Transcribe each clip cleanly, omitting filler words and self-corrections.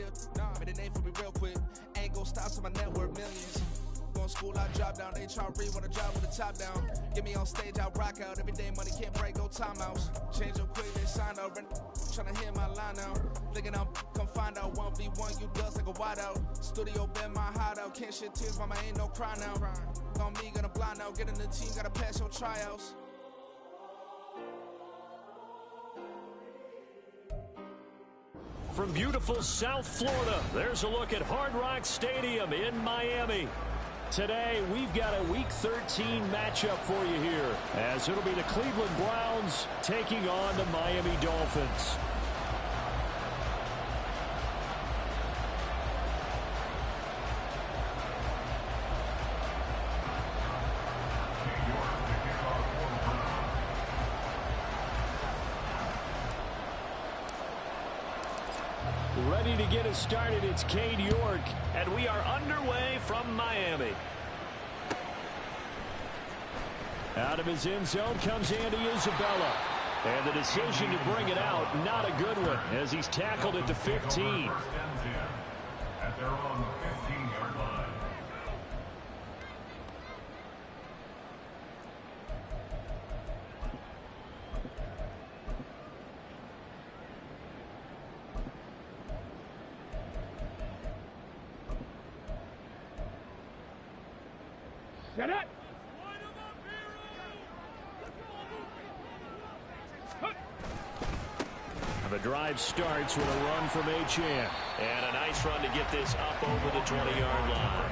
real. Made a name for me real quick. Ain't gon' stop till my net worth millions. Going school, I drop down. They try to read when I drive with the top down. Get me on stage, I rock out. Every day money can't break, go timeouts. Change up quick, they sign up. Tryna hear my line now. Thinking I'm come find out 1v1, you dust like a wideout. Studio been my hideout. Can't shed tears, mama ain't no cry now. On me, gonna blind out. Get in the team, gotta pass your tryouts. From beautiful South Florida, there's a look at Hard Rock Stadium in Miami. Today, we've got a Week 13 matchup for you here, as it'll be the Cleveland Browns taking on the Miami Dolphins. Ready to get us started, it's Cade York, and we are underway from Miami. Out of his end zone comes Andy Isabella. And the decision to bring it out, not a good one, as he's tackled at the 15. At their own 15-yard line. Set it! The drive starts with a run from Achane. And a nice run to get this up over the 20-yard line.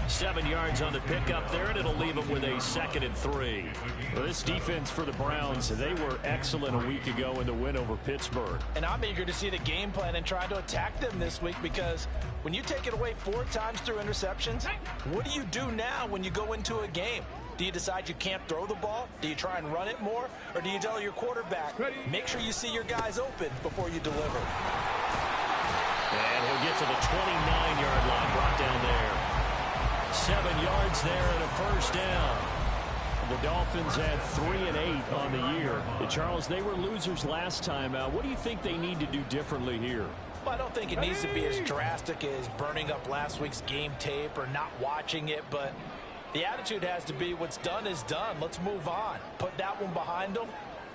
7 yards on the pickup there, and it'll leave them with a 2nd and 3. Well, this defense for the Browns, they were excellent a week ago in the win over Pittsburgh. And I'm eager to see the game plan and try to attack them this week, because when you take it away 4 times through interceptions, what do you do now when you go into a game? Do you decide you can't throw the ball? Do you try and run it more? Or do you tell your quarterback, make sure you see your guys open before you deliver? And he'll get to the 29-yard line, brought down there. 7 yards there and a first down. The Dolphins had 3 and 8 on the year. Charles, they were losers last time out. What do you think they need to do differently here? Well, I don't think it needs to be as drastic as burning up last week's game tape or not watching it, but the attitude has to be what's done is done. Let's move on. Put that one behind them,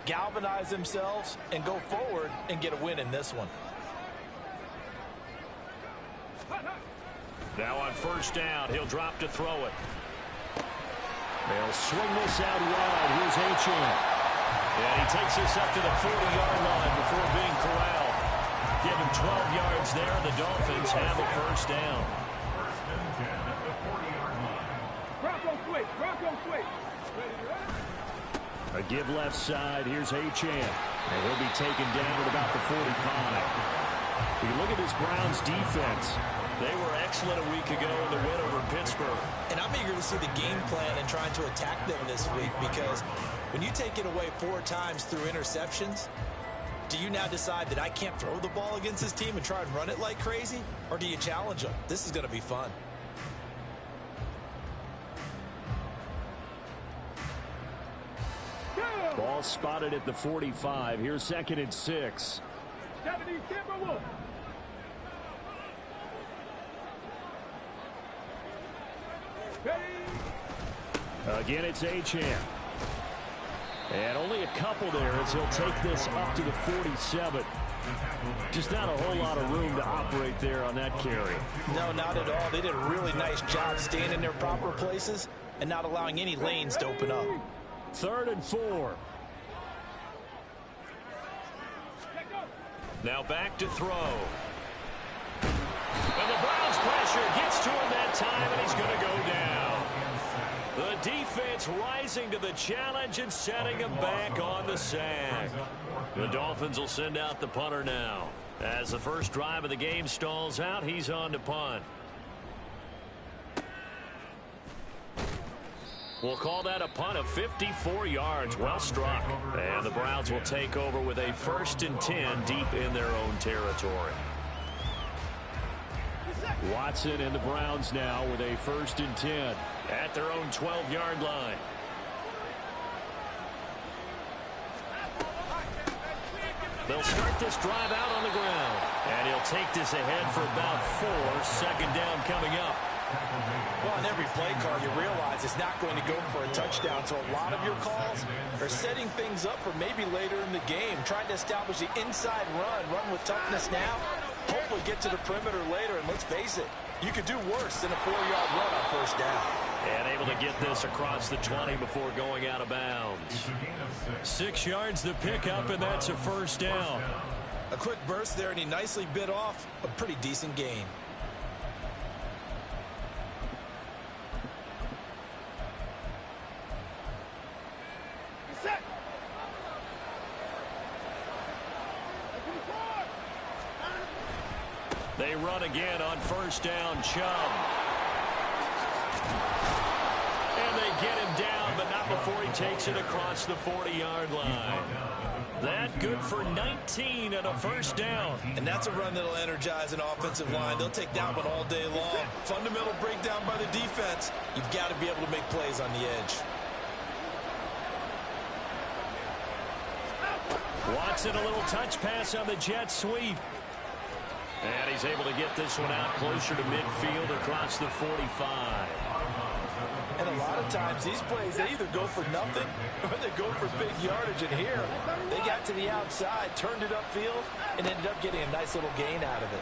galvanize themselves, and go forward and get a win in this one. Now on first down, he'll drop to throw it. They'll swing this out wide. Here's Achane. And he takes this up to the 40-yard line before being corralled. Give him 12 yards there, and the Dolphins have a first down. A give left side. Here's Achane. And he'll be taken down at about the 45. You look at this Browns defense. They were excellent a week ago in the win over Pittsburgh. And I'm eager to see the game plan and trying to attack them this week, because when you take it away 4 times through interceptions, do you now decide that I can't throw the ball against this team and try and run it like crazy? Or do you challenge them? This is going to be fun. Ball spotted at the 45. Here's 2nd and 6. Again, it's Achane. And only a couple there as he'll take this up to the 47. Just not a whole lot of room to operate there on that carry. No, not at all. They did a really nice job staying in their proper places and not allowing any lanes to open up. 3rd and 4. Now back to throw. And the Browns pressure gets to him that time, and he's going to go down. The defense rising to the challenge and setting him back on the sack. The Dolphins will send out the punter now. As the first drive of the game stalls out, he's on to punt. We'll call that a punt of 54 yards. Well struck. And the Browns will take over with a 1st and 10 deep in their own territory. Watson and the Browns now with a 1st and 10 at their own 12-yard line. They'll start this drive out on the ground. And he'll take this ahead for about 4. Second down coming up. Well, on every play call, you realize it's not going to go for a touchdown. So a lot of your calls are setting things up for maybe later in the game, trying to establish the inside run with toughness now, hopefully get to the perimeter later. And let's face it, you could do worse than a 4-yard run on first down. And able to get this across the 20 before going out of bounds. 6 yards the pickup, and that's a first down. A quick burst there, and he nicely bit off a pretty decent gain. They run again on first down. Chubb. And they get him down, but not before he takes it across the 40-yard line. That good for 19 and a first down. And that's a run that'll energize an offensive line. They'll take that one all day long. Fundamental breakdown by the defense. You've got to be able to make plays on the edge. Watson, a little touch pass on the jet sweep. And he's able to get this one out closer to midfield across the 45. And a lot of times these plays, they either go for nothing or they go for big yardage. And here, they got to the outside, turned it upfield, and ended up getting a nice little gain out of it.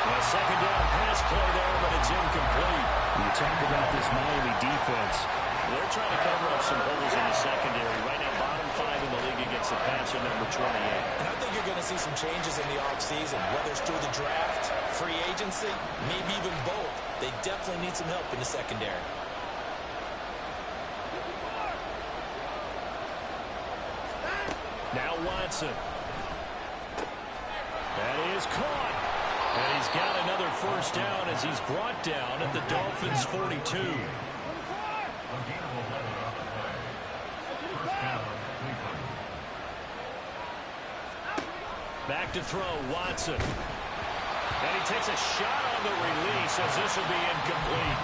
A second down pass play there, but it's incomplete. You talk about this Miami defense. They're trying to cover up some holes in the secondary. Right now, bottom 5 in the league against the passer, number 28. And I think you're going to see some changes in the offseason, whether it's through the draft, free agency, maybe even both. They definitely need some help in the secondary. Now Watson. That is caught. And he's got another first down as he's brought down at the Dolphins' 42. Back to throw, Watson. And he takes a shot on the release as this will be incomplete.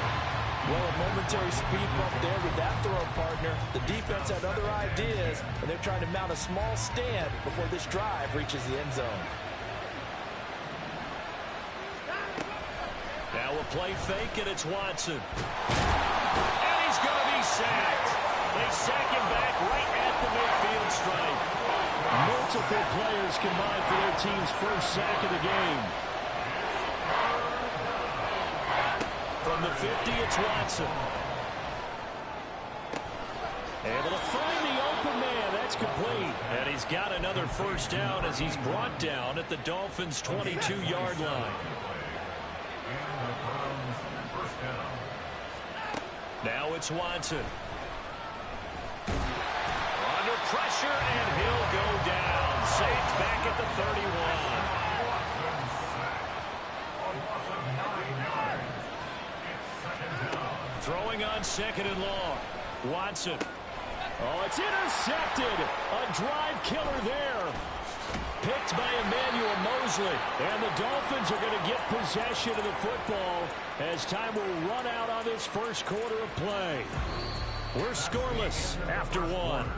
Well, a momentary speed bump there with that throw partner. The defense had other ideas, and they're trying to mount a small stand before this drive reaches the end zone. Now a play fake, and it's Watson. And he's going to be sacked. They sack him back right at the midfield stripe. Multiple players combined for their team's first sack of the game. From the 50, it's Watson. Able to find the open man. That's complete. And he's got another first down as he's brought down at the Dolphins' 22-yard line. Now it's Watson. Under pressure, and he'll go down. Safe back at the 31. Throwing on second and long. Watson. Oh, it's intercepted. A drive killer there. Picked by Emmanuel Mosley. And the Dolphins are going to get possession of the football as time will run out on this first quarter of play. We're scoreless after one.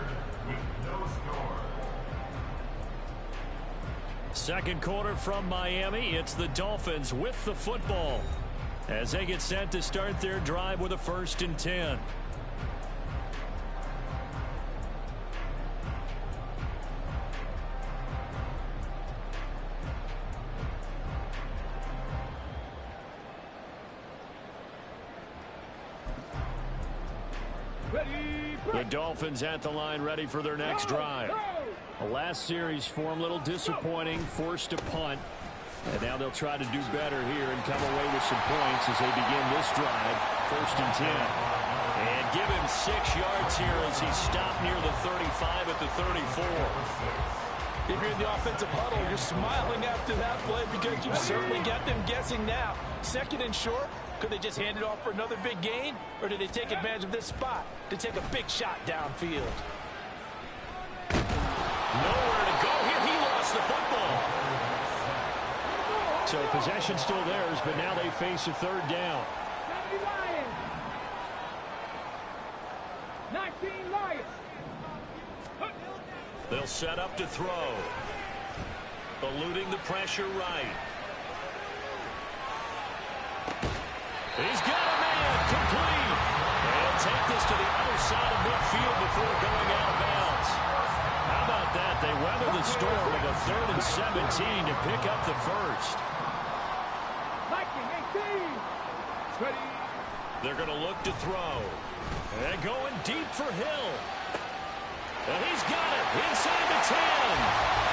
Second quarter from Miami. It's the Dolphins with the football as they get set to start their drive with a 1st and 10. The Dolphins at the line, ready for their next drive. The last series for them, a little disappointing, forced to punt. And now they'll try to do better here and come away with some points as they begin this drive. 1st and 10. And give him 6 yards here as he stopped near the 35 at the 34. If you're in the offensive huddle, you're smiling after that play because you've certainly got them guessing now. 2nd and short. Could they just hand it off for another big gain? Or did they take advantage of this spot to take a big shot downfield? Nowhere to go here. He lost the football. So possession still theirs, but now they face a 3rd down. 19 Lions. They'll set up to throw. Eluding the pressure right. He's got a man. Complete. And take this to the other side of midfield before going out of bounds. How about that? They weather the storm of a 3rd and 17 to pick up the first. They're going to look to throw. And going deep for Hill. And he's got it inside the 10.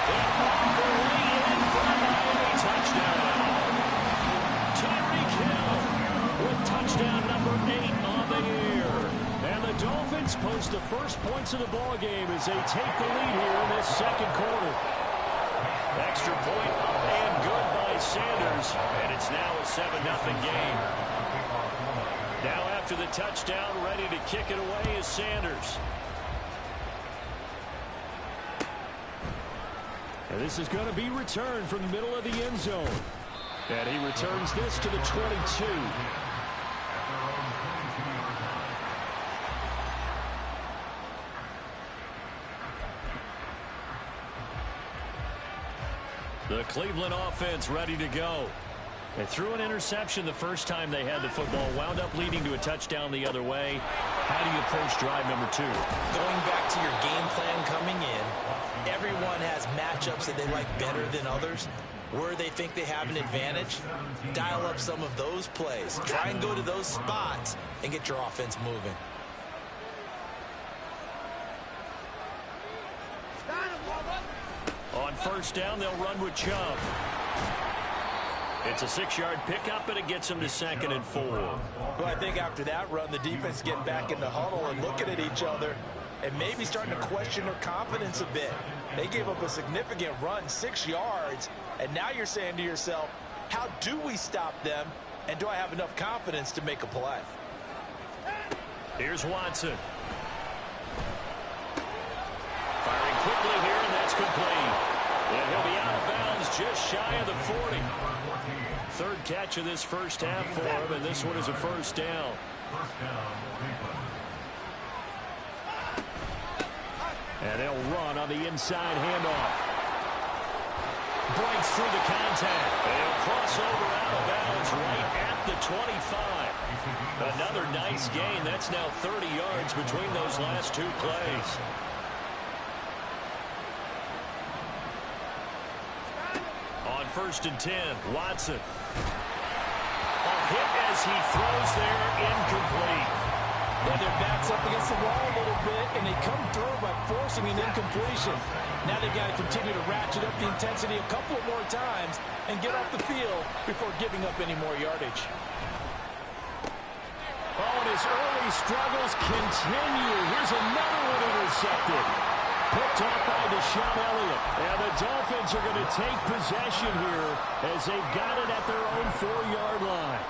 And on the way in for a Miami touchdown. Tyreek Hill with touchdown number 8 on the year. And the Dolphins post the first points of the ball game as they take the lead here in this second quarter. Extra point up and good by Sanders. And it's now a 7-0 game. Now after the touchdown, ready to kick it away is Sanders. And this is going to be returned from the middle of the end zone. And he returns this to the 22. The Cleveland offense ready to go. They threw an interception the first time they had the football, wound up leading to a touchdown the other way. How do you approach drive number 2? Going back to your game plan coming in, everyone has matchups that they like better than others. Where they think they have an advantage, dial up some of those plays. Try and go to those spots and get your offense moving. On first down, they'll run with Chubb. It's a 6-yard pickup, and it gets them to 2nd and 4. Well, I think after that run, the defense is getting back in the huddle and looking at each other and maybe starting to question their confidence a bit. They gave up a significant run, 6 yards, and now you're saying to yourself, how do we stop them, and do I have enough confidence to make a play? Here's Watson. Firing quickly here, and that's complete. And he'll be out of bounds just shy of the 40. 3rd catch of this first half for him, and this one is a first down. And they'll run on the inside handoff. Breaks through the contact. They'll cross over out of bounds right at the 25. Another nice gain. That's now 30 yards between those last 2 plays. On 1st and 10, Watson. A hit as he throws there, incomplete. Well, their back's up against the wall a little bit, and they come through by forcing an incompletion. Now they've got to continue to ratchet up the intensity a couple of more times and get off the field before giving up any more yardage. Oh, and his early struggles continue. Here's another one intercepted. Picked off by Deshaun Elliott. And the Dolphins are going to take possession here as they've got it at their own 4-yard line.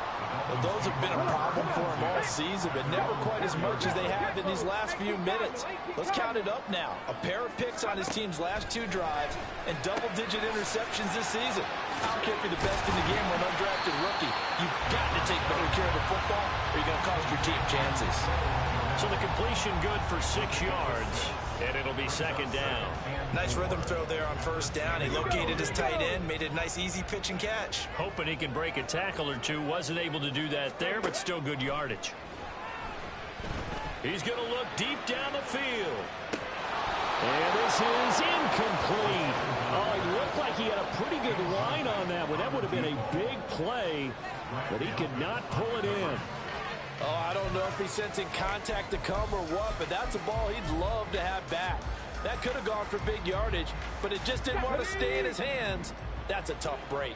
Well, those have been a problem for them all season, but never quite as much as they have in these last few minutes. Let's count it up now. A pair of picks on his team's last 2 drives and double-digit interceptions this season. I don't care if you're the best in the game or an undrafted rookie. You've got to take better care of the football or you're going to cost your team chances. So the completion good for 6 yards, and it'll be 2nd down. Nice rhythm throw there on 1st down. He located his tight end, made a nice easy pitch and catch. Hoping he can break a tackle or 2. Wasn't able to do that there, but still good yardage. He's going to look deep down the field. And this is incomplete. Oh, he looked like he had a pretty good line on that one. That would have been a big play, but he could not pull it in. Oh, I don't know if he's sensing contact to come or what, but that's a ball he'd love to have back. That could have gone for big yardage, but it just didn't want to stay in his hands. That's a tough break.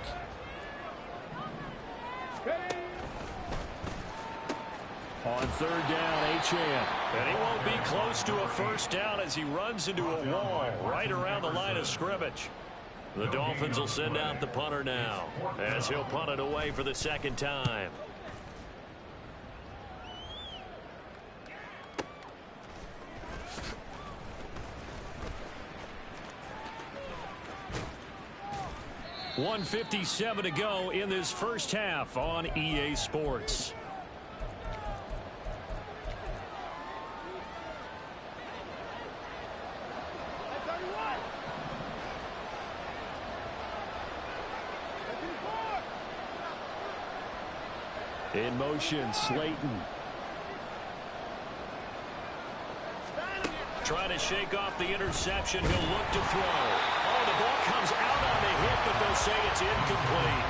On 3rd down, Achane. And he won't be close to a 1st down as he runs into a wall right around the line of scrimmage. The Dolphins will send out the punter now as he'll punt it away for the 2nd time. .157 to go in this first half on EA Sports. In motion, Slayton. Trying to shake off the interception. He'll look to throw. Oh, the ball comes out on the hit, but they'll say it's incomplete.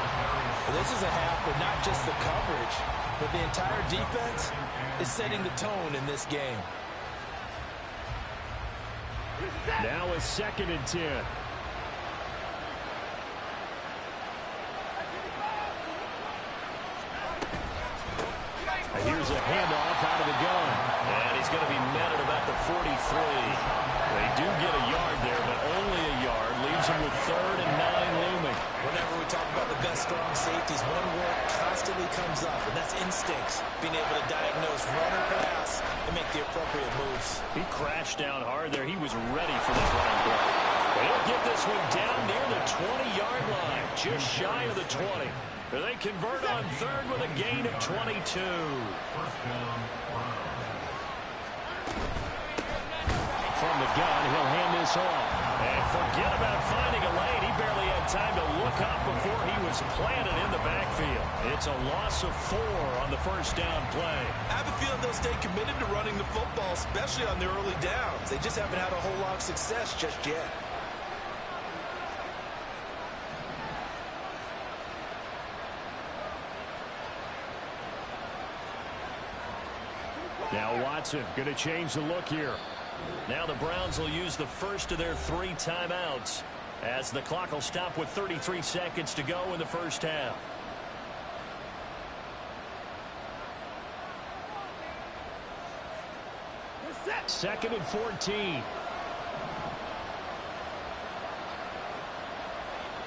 Well, this is a half where not just the coverage, but the entire defense is setting the tone in this game. Now a 2nd and 10. Here's a handoff out of the gun. And he's going to be met at about the 43. They do get a yard there, but only a yard. Leaves him with 3rd and 9 looming. Whenever we talk about the best strong safeties, one word constantly comes up, and that's instincts. Being able to diagnose run or pass and make the appropriate moves. He crashed down hard there. He was ready for this running play. They'll get this one down near the 20-yard line, just shy of the 20. They convert on 3rd with a gain of 22. From the gun, he'll hand this off. And forget about finding a lane. He barely had time to look up before he was planted in the backfield. It's a loss of 4 on the first down play. I have a feeling they'll stay committed to running the football, especially on their early downs. They just haven't had a whole lot of success just yet. Now Watson going to change the look here. Now the Browns will use the first of their 3 timeouts as the clock will stop with 33 seconds to go in the first half. Second and 14.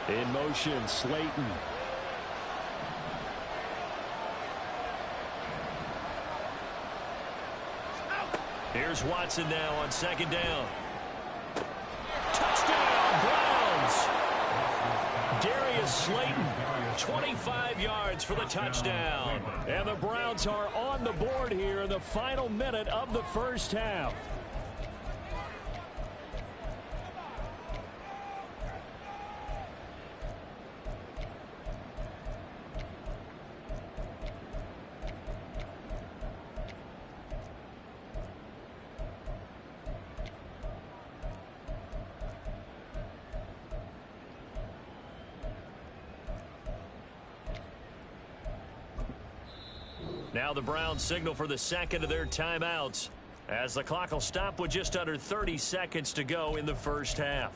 In motion, Slayton. Here's Watson now on 2nd down. Touchdown, Browns! Darius Slayton, 25 yards for the touchdown. And the Browns are on the board here in the final minute of the first half. Now the Browns signal for the 2nd of their timeouts as the clock will stop with just under 30 seconds to go in the first half.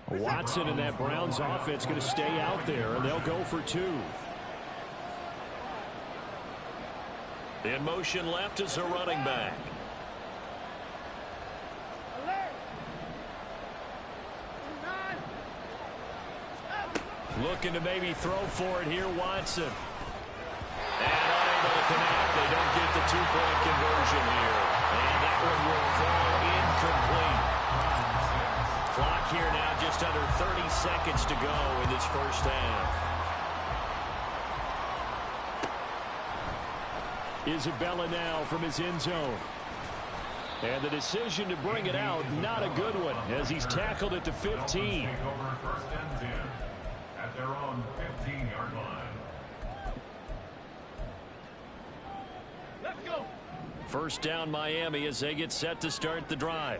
Watson and that Browns offense going to stay out there, and they'll go for 2. In motion left is a running back. Looking to maybe throw for it here, Watson. And unable to connect. They don't get the 2-point conversion here. And that one will fall incomplete. Clock here now just under 30 seconds to go in this first half. Isabella now from his end zone. And the decision to bring it out, not a good one, as he's tackled at the 15. Take over 1st and 10 at their own 15-yard line. Let's go. First down Miami as they get set to start the drive.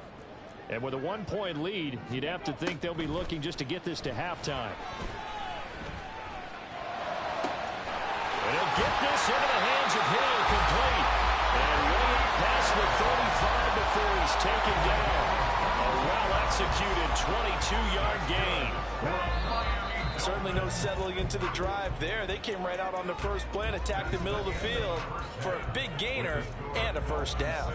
And with a 1-point lead, you'd have to think they'll be looking just to get this to halftime. And he'll get this into the hands of Hill, complete. And way up past the 35 before he's taken down. A well-executed 22-yard gain. Certainly no settling into the drive there. They came right out on the first play and attacked the middle of the field for a big gainer and a first down.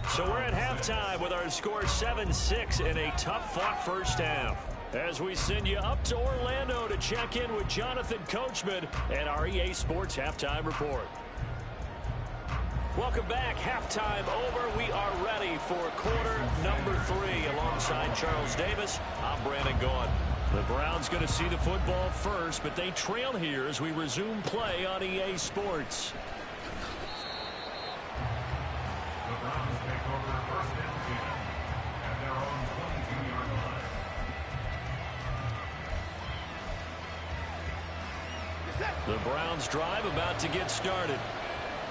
So we're at halftime with our score 7-6 in a tough-fought first half. As we send you up to Orlando to check in with Jonathan Coachman and our EA Sports Halftime Report. Welcome back. Halftime over. We are ready for quarter number 3. Alongside Charles Davis, I'm Brandon Gaughan. The Browns going to see the football first, but they trail here as we resume play on EA Sports. The Browns take over first and 10 at their own 22-yard line. The Browns drive about to get started.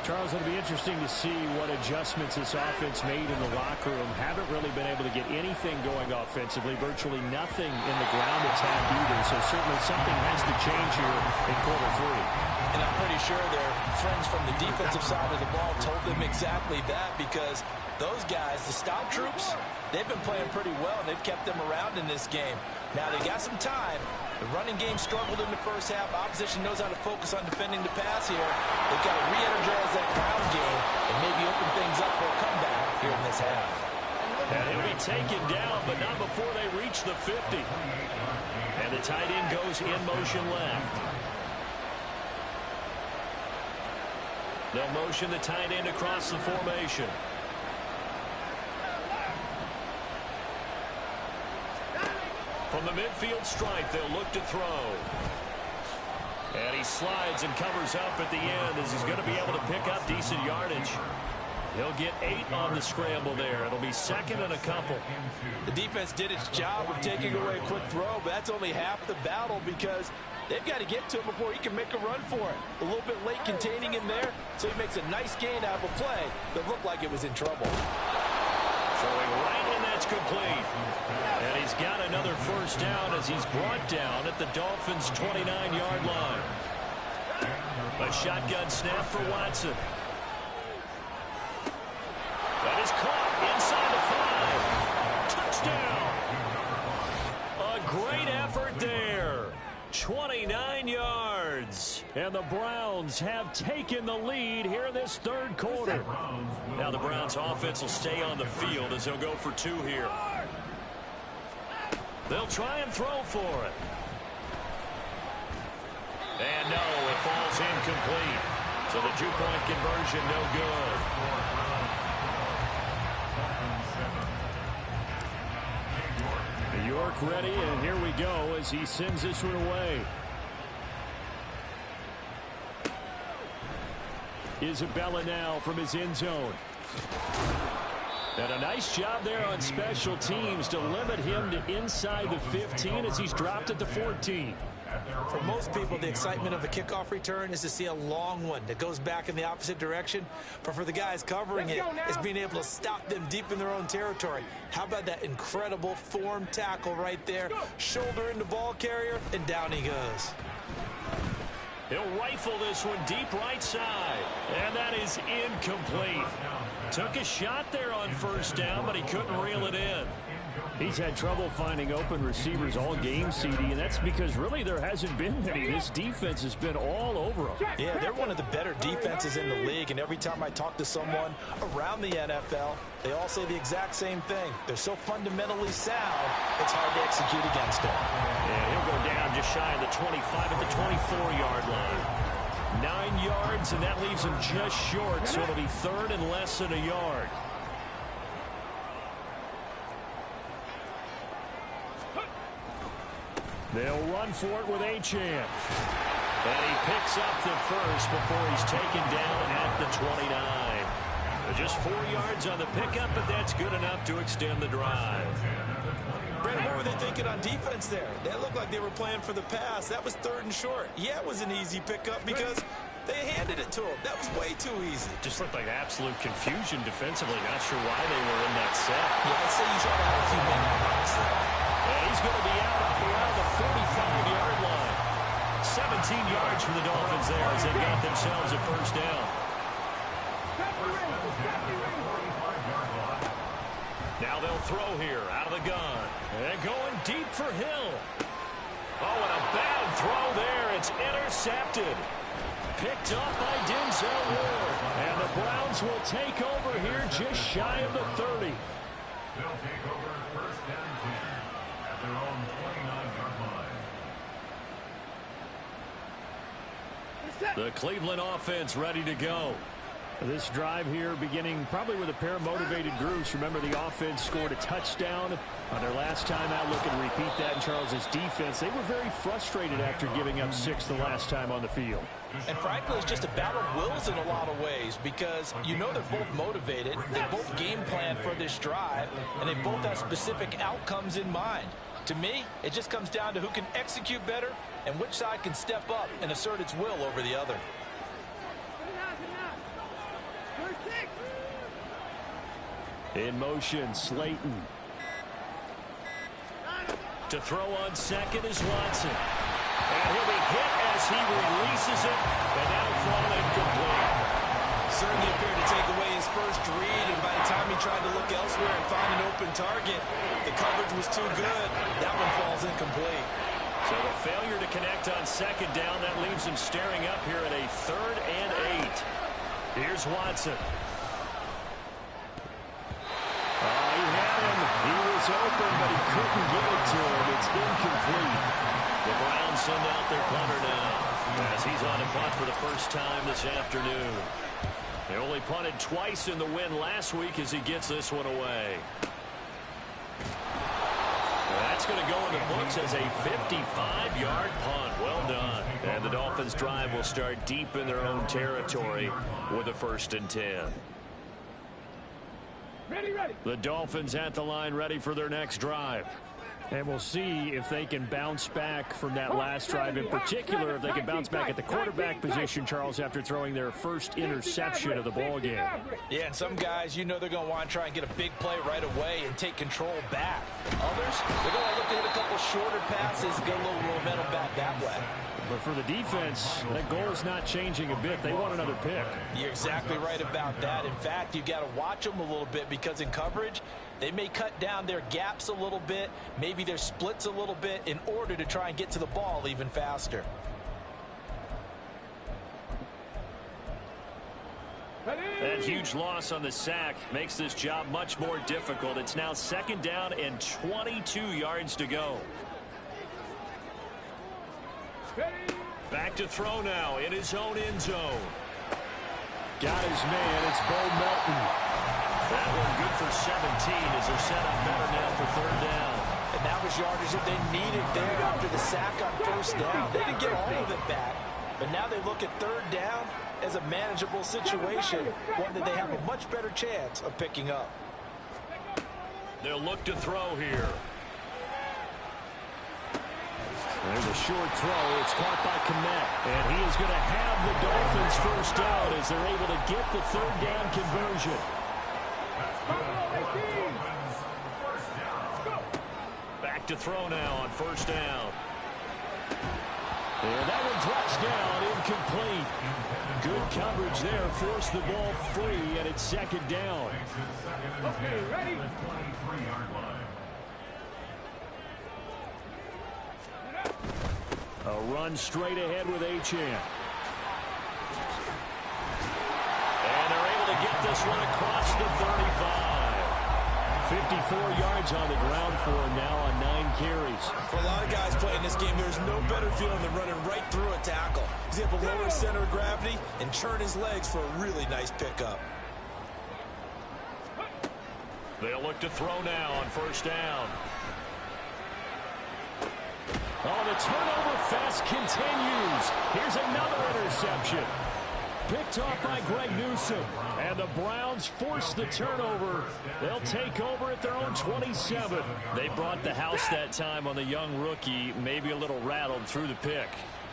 Charles, it'll be interesting to see what adjustments this offense made in the locker room. Haven't really been able to get anything going offensively, virtually nothing in the ground attack either. So certainly something has to change here in quarter 3. And I'm pretty sure their friends from the defensive side of the ball told them exactly that, because those guys, the stop troops, they've been playing pretty well, and they've kept them around in this game. Now they got some time. The running game struggled in the first half. Opposition knows how to focus on defending the pass here. They've got to re-energize that ground game and maybe open things up for a comeback here in this half. And he'll be taken down, but not before they reach the 50. And the tight end goes in motion left. They'll motion the tight end across the formation. From the midfield stripe, they'll look to throw. And he slides and covers up at the end as he's going to be able to pick up decent yardage. He'll get 8 on the scramble there. It'll be second and a couple. The defense did its job of taking away a quick throw, but that's only half the battle, because they've got to get to him before he can make a run for it. A little bit late containing him there, so he makes a nice gain out of a play that looked like it was in trouble. Throwing right, and that's complete. And he's got another first down as he's brought down at the Dolphins' 29-yard line. A shotgun snap for Watson. That is caught inside the 5. Touchdown. A great effort there. 29 yards. And the Browns have taken the lead here in this third quarter. Now the Browns offense will stay on the field as they'll go for 2 here. They'll try and throw for it. And no, it falls incomplete. So the 2-point conversion no good. York ready, and here we go as he sends this one away. Isabella now from his end zone. And a nice job there on special teams to limit him to inside the 15 as he's dropped at the 14. For most people, the excitement of a kickoff return is to see a long one that goes back in the opposite direction. But for the guys covering it, it's being able to stop them deep in their own territory. How about that incredible form tackle right there? Shoulder into ball carrier, and down he goes. He'll rifle this one deep right side. And that is incomplete. Took a shot there on first down, but he couldn't reel it in. He's had trouble finding open receivers all game, CD, and that's because really there hasn't been many. This defense has been all over them. Yeah, they're one of the better defenses in the league, and every time I talk to someone around the NFL, they all say the exact same thing. They're so fundamentally sound, it's hard to execute against them. And he'll go down just shy of the 25 at the 24-yard line. 9 yards, and that leaves him just short, so it'll be third and less than a yard. They'll run for it with Achane. And he picks up the first before he's taken down at the 29. Just 4 yards on the pickup, but that's good enough to extend the drive. Brandon, what were they thinking on defense there? That looked like they were playing for the pass. That was third and short. Yeah, it was an easy pickup because they handed it to him. That was way too easy. Just looked like absolute confusion defensively. Not sure why they were in that set. Yeah, I'd say you try to have a few minutes there. And he's going to be out up around the 45-yard line. 17 yards for the Dolphins there as they got themselves a first down. Now they'll throw here out of the gun. And going deep for Hill. Oh, and a bad throw there. It's intercepted. Picked off by Denzel Ward. And the Browns will take over here just shy of the 30. They'll take over first and 10 at their own 29-yard line. The Cleveland offense ready to go. This drive here beginning probably with a pair of motivated groups. Remember, the offense scored a touchdown on their last time out. Looking to repeat that in Charles's defense. They were very frustrated after giving up 6 the last time on the field. And frankly, it's just a battle of wills in a lot of ways because you know they're both motivated. They both game plan for this drive, and they both have specific outcomes in mind. To me, it just comes down to who can execute better and which side can step up and assert its will over the other. In motion, Slayton. To throw on second is Watson. And he'll be hit as he releases it, and now thrown incomplete. Certainly appeared to take away his first read, and by the time he tried to look elsewhere and find an open target, the coverage was too good. That one falls incomplete. So the failure to connect on second down, that leaves him staring up here at a 3rd and 8. Here's Watson. He had him. He was open, but he couldn't get it to him. It's incomplete. The Browns send out their punter now as he's on a punt for the first time this afternoon. They only punted twice in the win last week as he gets this one away. That's going to go in the books as a 55-yard punt. Well done. And the Dolphins' drive will start deep in their own territory with a 1st and 10. Ready. The Dolphins at the line ready for their next drive. And we'll see if they can bounce back from that last drive. In particular, if they can bounce back at the quarterback position, Charles, after throwing their first interception of the ball game. Yeah, and some guys, you know they're going to want to try and get a big play right away and take control back. Others, they're going to look to hit a couple shorter passes, get a little momentum back that way. But for the defense, that goal is not changing a bit. They want another pick. You're exactly right about that. In fact, you've got to watch them a little bit because in coverage, they may cut down their gaps a little bit, maybe their splits a little bit in order to try and get to the ball even faster. That huge loss on the sack makes this job much more difficult. It's now 2nd down and 22 yards to go. Back to throw now in his own end zone. Got his man. It's Bo Melton. That one good for 17 as they're set up better now for 3rd down. And that was yardage that they needed there after the sack on 1st down. They didn't get all of it back, but now they look at 3rd down as a manageable situation, one that they have a much better chance of picking up. They'll look to throw here. There's a short throw. It's caught by Kmet. And he is going to have the Dolphins 1st down as they're able to get the 3rd down conversion. Back to throw now on 1st down. And that one drops down, incomplete. Good coverage there, forced the ball free, and it's 2nd down. Okay, ready? A run straight ahead with Achane. And they're able to get this one across the 35. 54 yards on the ground for him now on 9 carries. For a lot of guys playing this game, there's no better feeling than running right through a tackle. He's able to lower his center of gravity and churn his legs for a really nice pickup. They'll look to throw now on 1st down. Oh, the turnover fest continues. Here's another interception. Picked off by Greg Newsome. And the Browns force the turnover. They'll take over at their own 27. They brought the house that time on the young rookie, maybe a little rattled through the pick.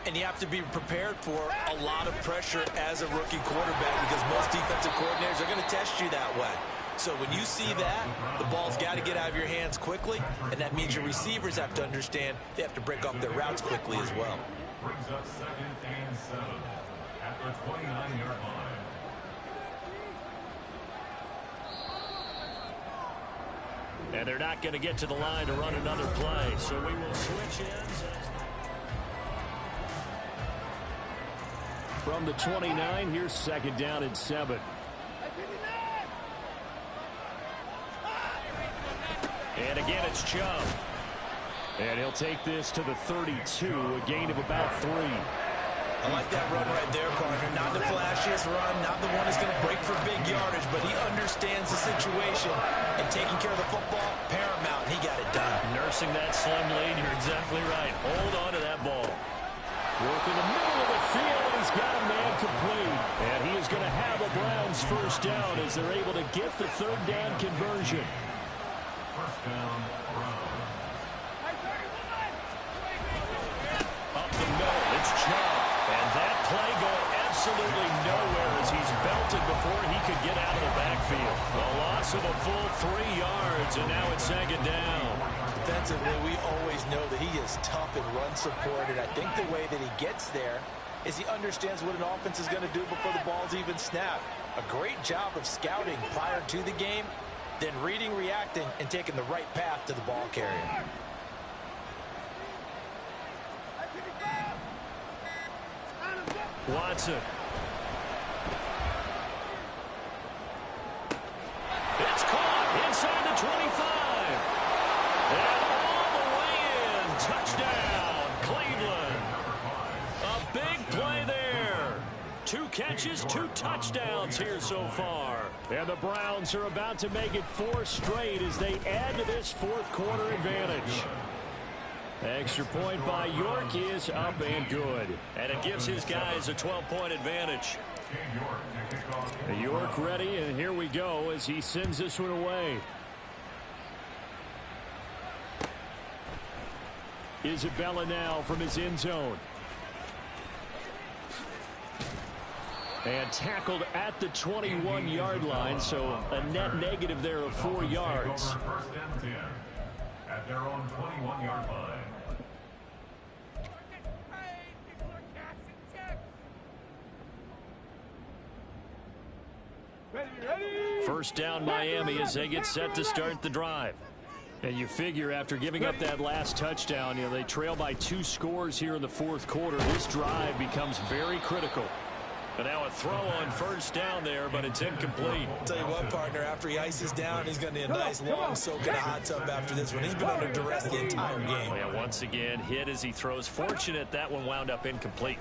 And you have to be prepared for a lot of pressure as a rookie quarterback because most defensive coordinators are going to test you that way. So when you see that, the ball's got to get out of your hands quickly, and that means your receivers have to understand they have to break off their routes quickly as well. Brings up 2nd and 7 at the 29-yard line. And they're not going to get to the line to run another play, so we will switch ends. From the 29, here's 2nd down and 7. And again, it's Chubb. And he'll take this to the 32, a gain of about 3. I like that run right there, partner. Not the flashiest run, not the one that's going to break for big yardage, but he understands the situation, and taking care of the football, paramount. He got it done. Nursing that slim lead, you're exactly right. Hold on to that ball. Working the middle of the field, and he's got a man complete. And he is going to have a Browns first down as they're able to get the third down conversion. First down, Browns. Up the middle, it's Chubb. And that play going absolutely nowhere as he's belted before he could get out of the backfield. A loss of a full 3 yards, and now it's second down. Defensively, we always know that he is tough and run support, and I think the way that he gets there is he understands what an offense is going to do before the ball's even snapped. A great job of scouting prior to the game, then reading, reacting, and taking the right path to the ball carrier. Watson. It's caught inside the 25. And all the way in. Touchdown, Cleveland. A big play there. 2 catches, 2 touchdowns here so far. And the Browns are about to make it 4 straight as they add to this fourth quarter advantage. Extra point by York is up and good. And it gives his guys a 12-point advantage. York ready, and here we go as he sends this one away. Isabella now from his end zone. And tackled at the 21-yard line, so a net negative there of 4 yards. First and 10 at their own 21-yard line. First down Miami as they get set to start the drive. And you figure after giving up that last touchdown, they trail by 2 scores here in the fourth quarter. This drive becomes very critical. But now a throw on first down there, but it's incomplete. I'll tell you what, partner, after he ices down, he's going to need a nice long soak in a hot tub after this one. He's been under duress the entire game. Yeah, once again, hit as he throws. Fortunate that one wound up incomplete.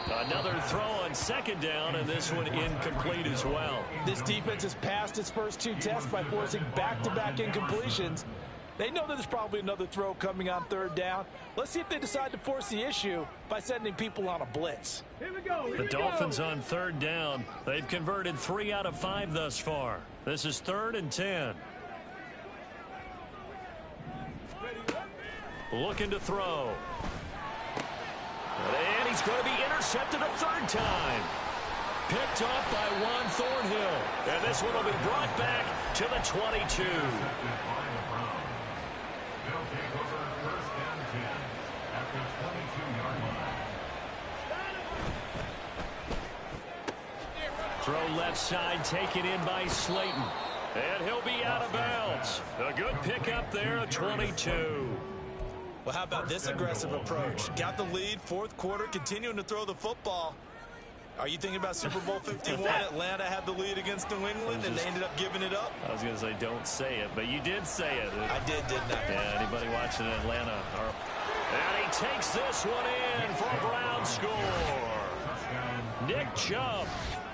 Another throw on second down, and this one incomplete as well. This defense has passed its first 2 tests by forcing back-to-back incompletions. They know that there's probably another throw coming on third down. Let's see if they decide to force the issue by sending people on a blitz. Here we go. The Dolphins on third down. They've converted 3 out of 5 thus far. This is 3rd and 10. Looking to throw. And he's going to be intercepted a 3rd time. Picked off by Juan Thornhill. And this one will be brought back to the 22. They'll take over first and 10 at the 22-yard line. Throw left side taken in by Slayton. And he'll be out of bounds. A good pickup there, a 22. Well, how about this aggressive approach? Got the lead, fourth quarter, continuing to throw the football. Are you thinking about Super Bowl 51? Atlanta had the lead against New England, and they ended up giving it up? I was going to say, don't say it, but you did say it. I did, didn't I? Yeah, anybody watching Atlanta? And he takes this one in for a Brown score. Nick Chubb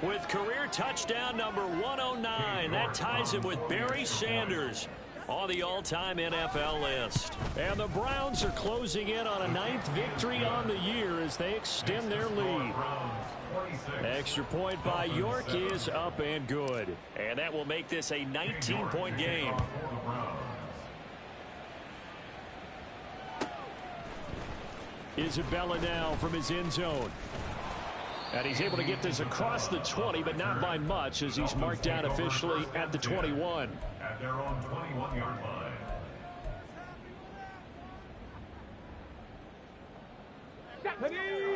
with career touchdown number 109. That ties him with Barry Sanders on the all-time NFL list. And the Browns are closing in on a 9th victory on the year as they extend their lead. Extra point by York is up and good. And that will make this a 19-point game. Isabella now from his end zone. And he's able to get this across the 20, but not by much as he's marked down officially at the 21. At their own 21-yard line.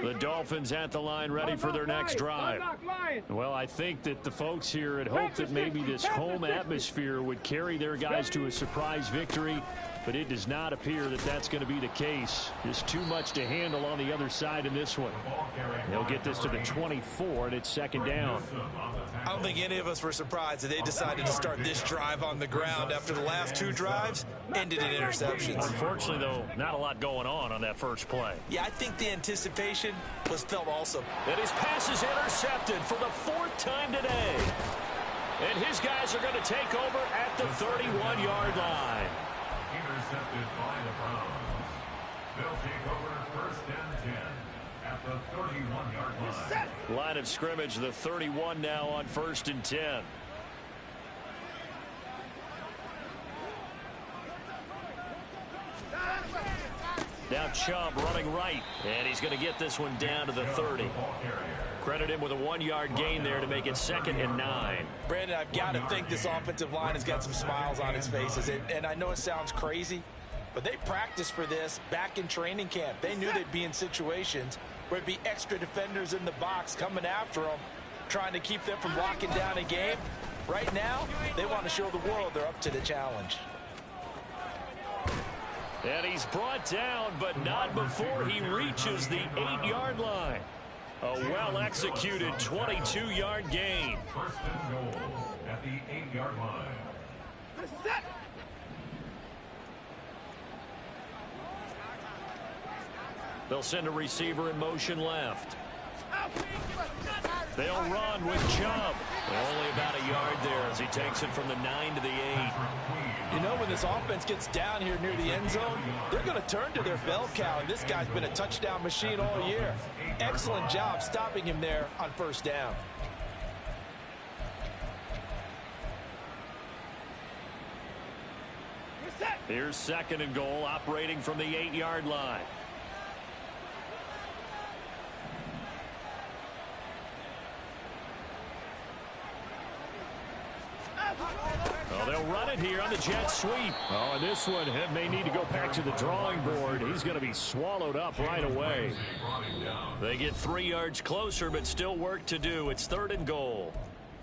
The Dolphins at the line ready for their next drive. Well, I think that the folks here had hoped that maybe this home atmosphere would carry their guys to a surprise victory. but it does not appear that that's going to be the case. Just too much to handle on the other side in this one. They'll get this to the 24, and it's second down. I don't think any of us were surprised that they decided to start this drive on the ground after the last two drives ended in interceptions. Unfortunately, though, not a lot going on that first play. Yeah, I think the anticipation was felt also. And his pass is intercepted for the 4th time today. And his guys are going to take over at the 31-yard line. Intercepted by the Browns. They'll take over 1st and 10 at the 31-yard line. Line of scrimmage, the 31 now on 1st and 10. Now Chubb running right, and he's going to get this one down to the 30. Credit him with a 1-yard gain there to make it 2nd and 9. Brandon, I've got to think this offensive line has got some smiles on its faces. And I know it sounds crazy, but they practiced for this back in training camp. They knew they'd be in situations where it'd be extra defenders in the box coming after them, trying to keep them from locking down a game. Right now, they want to show the world they're up to the challenge. And he's brought down, but not before he reaches the 8-yard line. A well-executed 22-yard gain. 1st and goal at the 8-yard line. They'll send a receiver in motion left. They'll run with Chubb. Only about a yard there as he takes it from the 9 to the 8. You know, when this offense gets down here near the end zone, they're going to turn to their bell cow, and this guy's been a touchdown machine all year. Excellent job stopping him there on 1st down. Here's 2nd and goal, operating from the 8-yard line. Oh, they'll run it here on the jet sweep. Oh, and this one may need to go back to the drawing board. He's going to be swallowed up right away. They get 3 yards closer, but still work to do. It's 3rd and goal.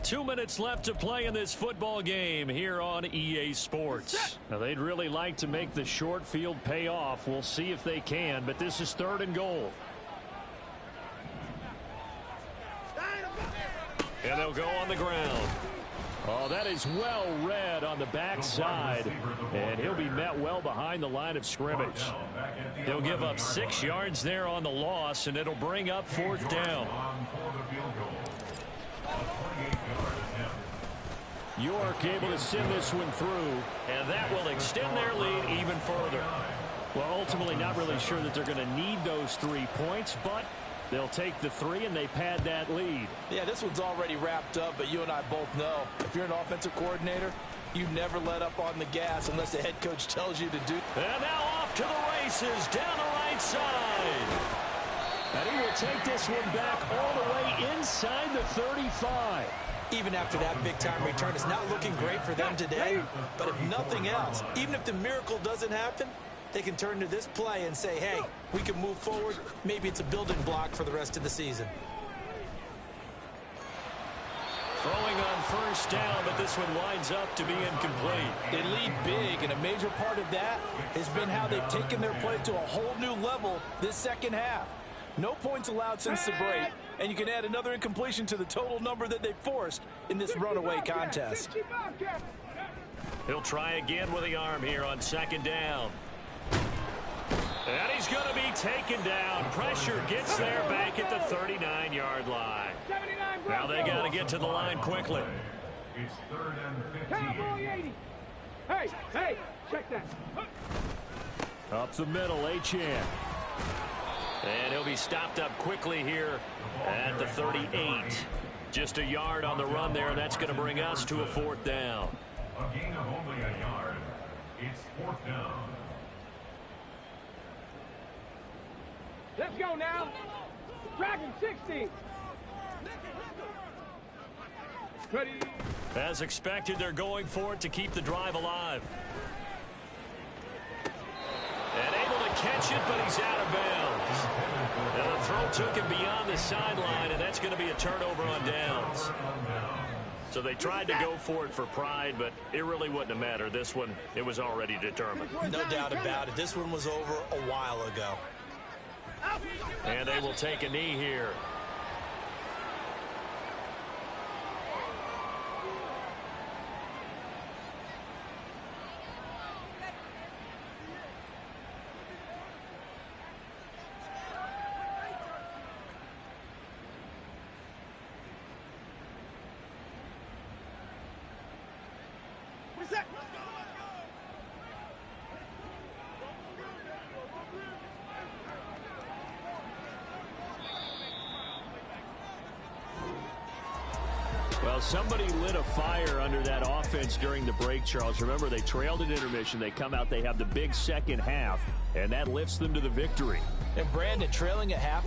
2 minutes left to play in this football game here on EA Sports. Now, they'd really like to make the short field pay off. We'll see if they can, but this is 3rd and goal. And they'll go on the ground. Oh, that is well read on the backside, and he'll be met well behind the line of scrimmage. They'll give up 6 yards there on the loss, and it'll bring up 4th down. York able to send this one through, and that will extend their lead even further. Well, ultimately not really sure that they're going to need those 3 points, but they'll take the 3 and they pad that lead. Yeah, this one's already wrapped up, but you and I both know if you're an offensive coordinator, you never let up on the gas unless the head coach tells you to do. And now off to the races down the right side. And he will take this one back all the way inside the 35. Even after that big-time return, it's not looking great for them today. But if nothing else, even if the miracle doesn't happen, they can turn to this play and say, hey, we can move forward. Maybe it's a building block for the rest of the season. Throwing on 1st down, but this one winds up to be incomplete. They lead big, and a major part of that has been how they've taken their play to a whole new level this second half. No points allowed since the break, and you can add another incompletion to the total number that they forced in this runaway contest. He'll try again with the arm here on 2nd down. And he's going to be taken down. Pressure gets there back at the 39-yard line. Now they got to get to the line quickly. It's 3rd and 15. Cowboy 80. Hey, check that. Up the middle, Achane. And he'll be stopped up quickly here at the 38. Just a yard on the run there, and that's going to bring us to a 4th down. A gain of only a yard. It's 4th down. Let's go now. Dragon 60. Ready. As expected, they're going for it to keep the drive alive. And able to catch it, but he's out of bounds. And the throw took him beyond the sideline, and that's going to be a turnover on downs. So they tried to go for it for pride, but it really wouldn't have mattered. This one, it was already determined. No doubt about it. This one was over a while ago. And they will take a knee here. Well, somebody lit a fire under that offense during the break, Charles. Remember, they trailed at intermission. They come out, they have the big second half, and that lifts them to the victory. And Brandon, trailing at half